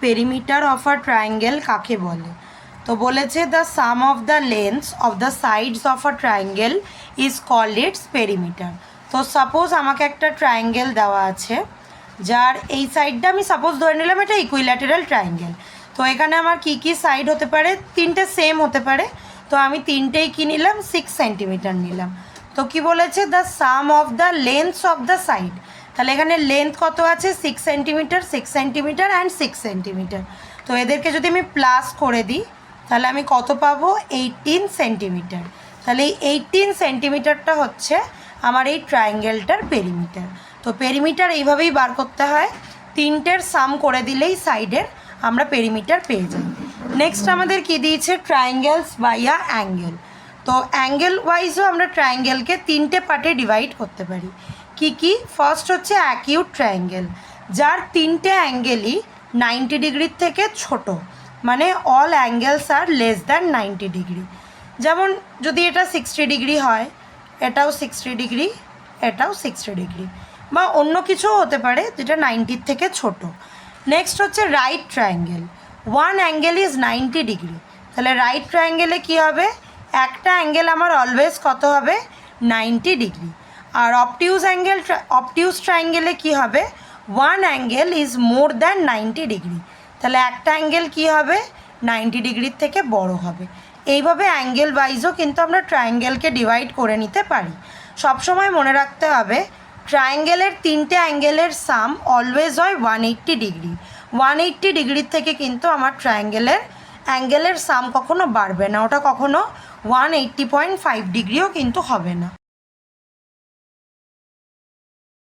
Perimeter of a triangle কাকে বলে? তো বলেছে the sum of the lengths of the sides of a triangle is called its perimeter. তো suppose আমাকে একটা ট্রায়াঙ্গেল দেওয়া আছে, যার এই সাইডটা আমি সাপোজ ধরে নিলাম এটা ইকুইল্যাটেরাল ট্রায়াঙ্গেল। তো এখানে আমার কি কি সাইড হতে পারে? তিনটে সেম হতে পারে। তো আমি তিনটেই কি নিলাম? 6 সেন্টিমিটার নিলাম। তো কি বলেছে? The sum of the lengths of the side. তাহলে এখানে লেন্থ কত আছে? 6 সেন্টিমিটার, 6 সেন্টিমিটার অ্যান্ড 6 সেন্টিমিটার। তো এদেরকে যদি আমি প্লাস করে দিই তাহলে আমি কত পাবো? 18 সেন্টিমিটার। তাহলে এই 18 সেন্টিমিটারটা হচ্ছে আমার এই ট্রায়াঙ্গেলটার পেরিমিটার। তো পেরিমিটার এইভাবেই বার করতে হয়, তিনটের সাম করে দিলেই সাইডের আমরা পেরিমিটার পেয়ে যাই। নেক্সট আমাদের কি দিয়েছে? Triangles by a angle. তো অ্যাঙ্গেল ওয়াইজও আমরা ট্রায়াঙ্গেলকে তিনটে পার্টে ডিভাইড করতে পারি। কি কি? ফার্স্ট হচ্ছে অ্যাকিউট ট্রায়াঙ্গেল, যার তিনটে অ্যাঙ্গেলই 90 ডিগ্রির থেকে ছোট, মানে অল অ্যাঙ্গেলস আর লেস দ্যান 90 ডিগ্রি। যেমন যদি এটা 60 ডিগ্রি হয়, এটাও 60 ডিগ্রি, এটাও 60 ডিগ্রি, বা অন্য কিছুও হতে পারে যেটা 90 থেকে ছোট। নেক্সট হচ্ছে right triangle, one angle is 90 degree. তাহলে রাইট ট্রায়াঙ্গেলে কী হবে? একটা অ্যাঙ্গেল আমার অলওয়েজ কত হবে? 90 ডিগ্রি। আর অবটিউজ ট্রায়াঙ্গেলে কী হবে? One angle is more than 90 degree. তাহলে একটা অ্যাঙ্গেল কী হবে? 90 ডিগ্রির থেকে বড় হবে। এইভাবে অ্যাঙ্গেল ওয়াইজও কিন্তু আমরা ট্রায়াঙ্গেলকে ডিভাইড করে নিতে পারি। সবসময় মনে রাখতে হবে ট্রায়াঙ্গেলের তিনটে অ্যাঙ্গেলের সাম অলওয়েজ হয় 180 ডিগ্রি। 180 ডিগ্রির থেকে কিন্তু আমার ট্রায়াঙ্গেলের অ্যাঙ্গেলের সাম কখনো বাড়বে না, ওটা কখনো 180.5 ডিগ্রিও কিন্তু হবে না।